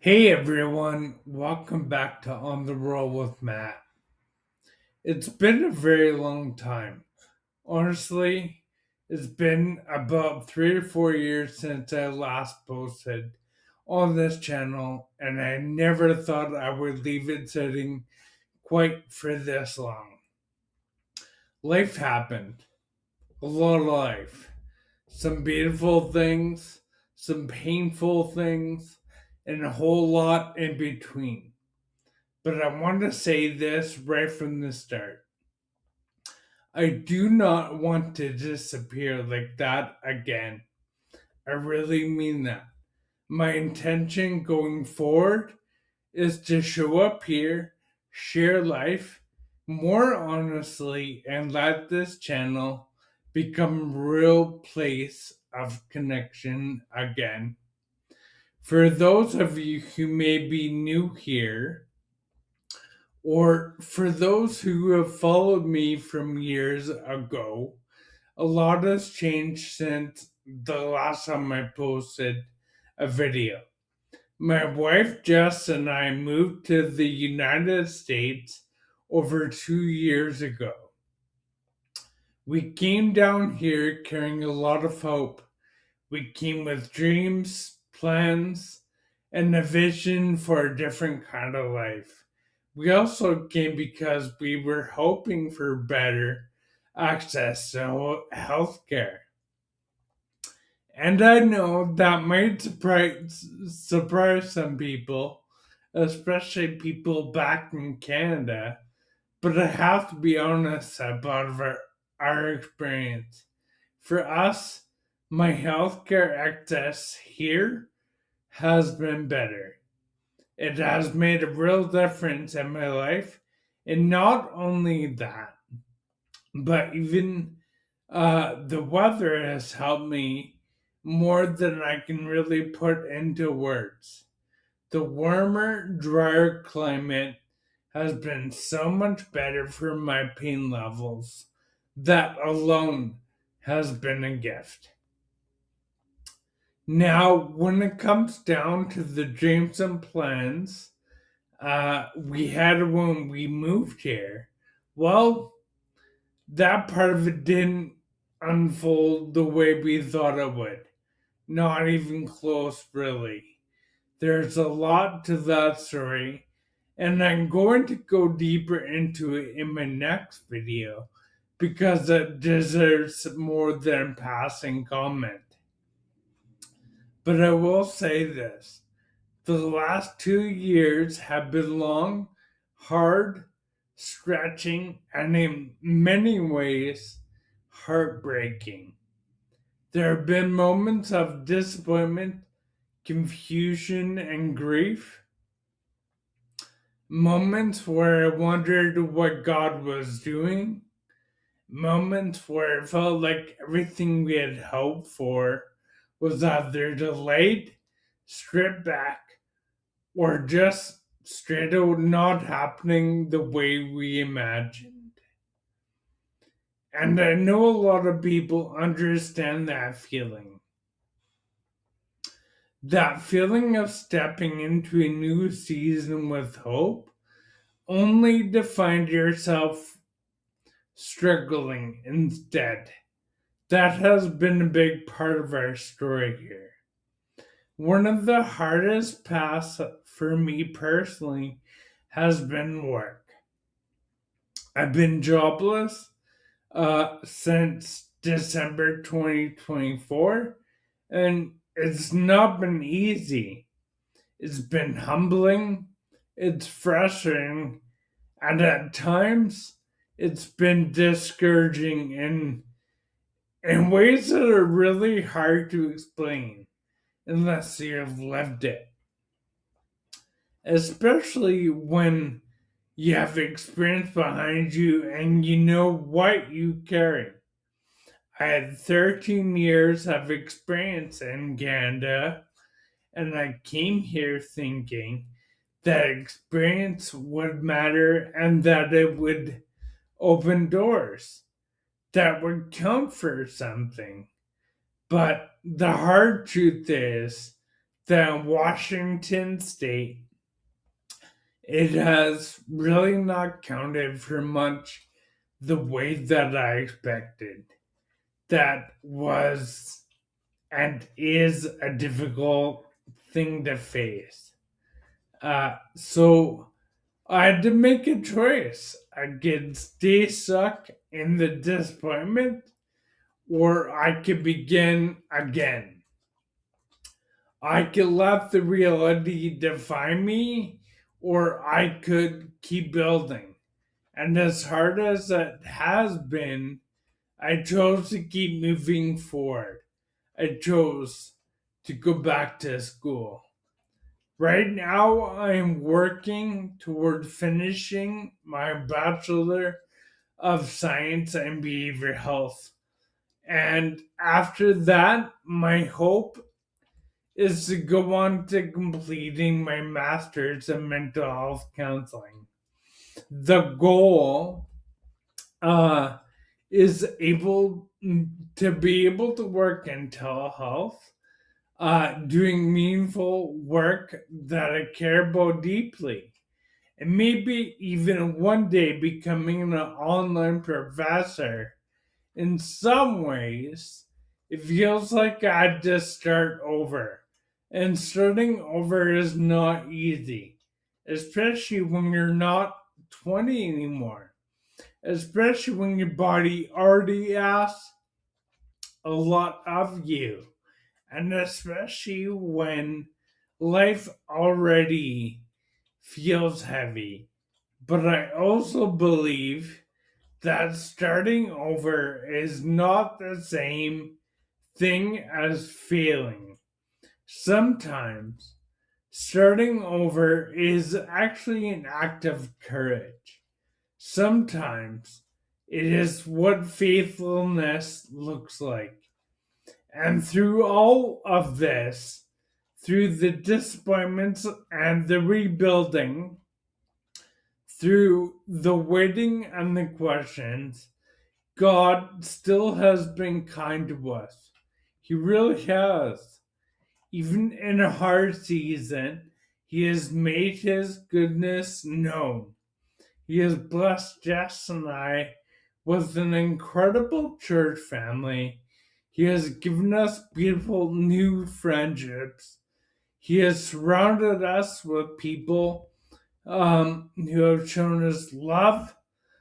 Hey everyone, welcome back to On the Roll with Matt. It's been a very long time. Honestly, it's been about 3 or 4 years since I last posted on this channel, and I never thought I would leave it sitting quite for this long. Life happened, a lot of life. Some beautiful things, some painful things, and a whole lot in between. But I want to say this right from the start. I do not want to disappear like that again. I really mean that. My intention going forward is to show up here, share life more honestly, and let this channel become a real place of connection again. For those of you who may be new here, or for those who have followed me from years ago, a lot has changed since the last time I posted a video. My wife Jess and I moved to the United States over 2 years ago. We came down here carrying a lot of hope. We came with dreams, plans, and a vision for a different kind of life. We also came because we were hoping for better access to healthcare. And I know that might surprise some people, especially people back in Canada, but I have to be honest about our experience. For us, my healthcare access here has been better. It has made a real difference in my life. And not only that, but even the weather has helped me more than I can really put into words. The warmer, drier climate has been so much better for my pain levels. That alone has been a gift. Now, when it comes down to the dreams and plans we had when we moved here, well, that part of it didn't unfold the way we thought it would. Not even close, really. There's a lot to that story, and I'm going to go deeper into it in my next video because it deserves more than passing comment. But I will say this: the last 2 years have been long, hard, stretching, and in many ways heartbreaking. There have been moments of disappointment, confusion, and grief. Moments where I wondered what God was doing. Moments where it felt like everything we had hoped for was either delayed, stripped back, or just straight out not happening the way we imagined. And I know a lot of people understand that feeling. That feeling of stepping into a new season with hope, only to find yourself struggling instead. That has been a big part of our story here. One of the hardest paths for me personally has been work. I've been jobless since December 2024, and it's not been easy. It's been humbling, it's frustrating, and at times it's been discouraging in ways that are really hard to explain unless you've lived it. Especially when you have experience behind you and you know what you carry. I had 13 years of experience in Canada, and I came here thinking that experience would matter and that it would open doors that would count for something. But the hard truth is that Washington State, it has really not counted for much the way that I expected. That was and is a difficult thing to face. So I had to make a choice. I could stay stuck in the disappointment, or I could begin again. I could let the reality define me, or I could keep building. And as hard as it has been, I chose to keep moving forward. I chose to go back to school. Right now, I'm working toward finishing my Bachelor of Science and Behavioral Health. And after that, my hope is to go on to completing my Master's in Mental Health Counseling. The goal uh, is to be able to work in telehealth, doing meaningful work that I care about deeply, and maybe even one day becoming an online professor. In some ways, it feels like I had to start over. And starting over is not easy, especially when you're not 20 anymore, especially when your body already asks a lot of you, and especially when life already feels heavy. But I also believe that starting over is not the same thing as failing. Sometimes starting over is actually an act of courage. Sometimes it is what faithfulness looks like. And through all of this, through the disappointments and the rebuilding, through the waiting and the questions, God still has been kind to us. He really has. Even in a hard season, He has made His goodness known. He has blessed Jess and I with an incredible church family. He has given us beautiful new friendships. He has surrounded us with people who have shown us love,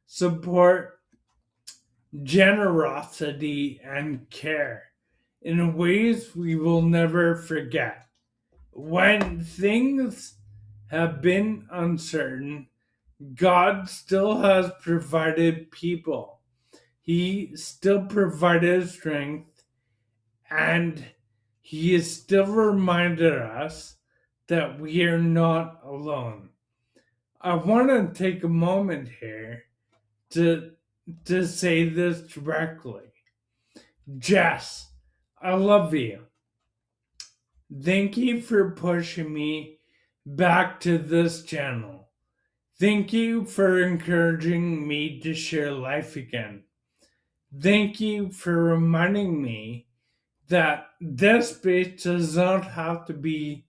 support, generosity, and care in ways we will never forget. When things have been uncertain, God still has provided people. He still provided strength, and He has still reminded us that we are not alone. I want to take a moment here to, to say this directly. Jess, I love you. Thank you for pushing me back to this channel. Thank you for encouraging me to share life again. Thank you for reminding me that this space does not have to be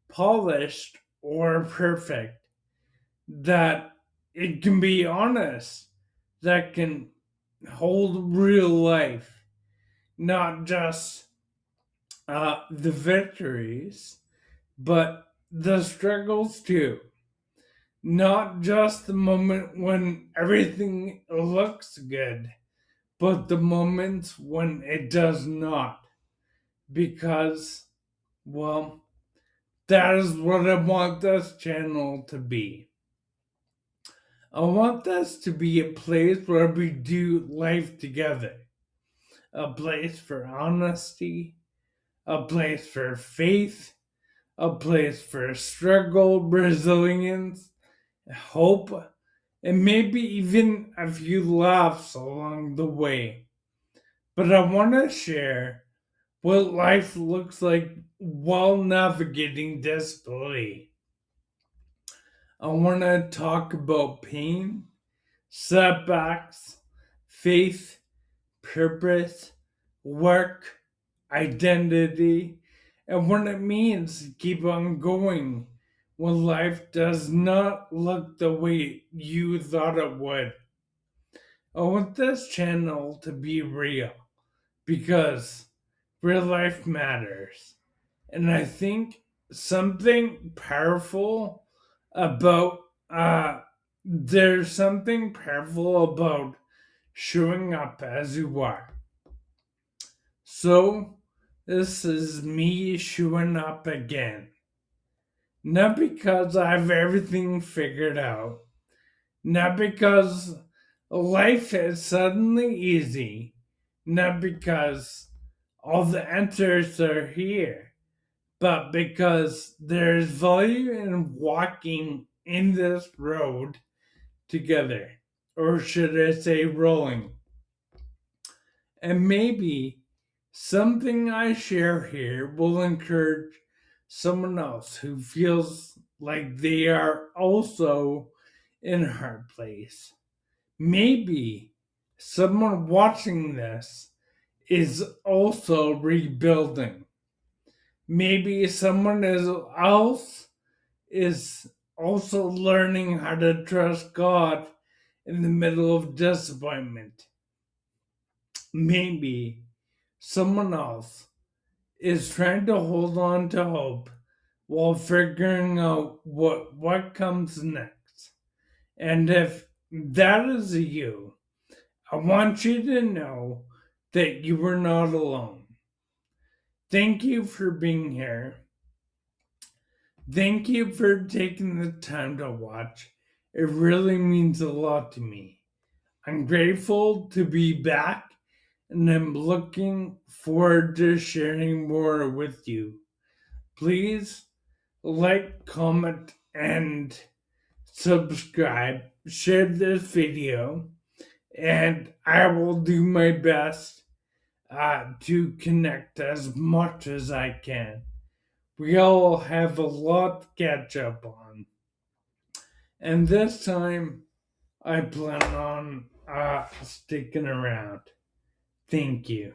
polished or perfect, that it can be honest, that can hold real life, not just the victories, but the struggles too. Not just the moment when everything looks good, but the moments when it does not. Because, well, that is what I want this channel to be. I want this to be a place where we do life together, a place for honesty, a place for faith, a place for struggle, resilience, hope, and maybe even a few laughs along the way. But I want to share what life looks like while navigating disability. I want to talk about pain, setbacks, faith, purpose, work, identity, and what it means to keep on going when life does not look the way you thought it would. I want this channel to be real because real life matters. And I think something powerful about there's something powerful about showing up as you are. So this is me showing up again. Not because I have everything figured out, not because life is suddenly easy, not because all the answers are here, but because there's value in walking in this road together. Or should I say, rolling? And maybe something I share here will encourage someone else who feels like they are also in a hard place. Maybe someone watching this is also rebuilding. Maybe else is also learning how to trust God in the middle of disappointment. Maybe someone else is trying to hold on to hope while figuring out what comes next. And if that is you, I want you to know that you are not alone. Thank you for being here. Thank you for taking the time to watch. It really means a lot to me. I'm grateful to be back and I'm looking forward to sharing more with you. Please like, comment, and subscribe. Share this video, and I will do my best to connect as much as I can. We all have a lot to catch up on. And this time, I plan on sticking around. Thank you.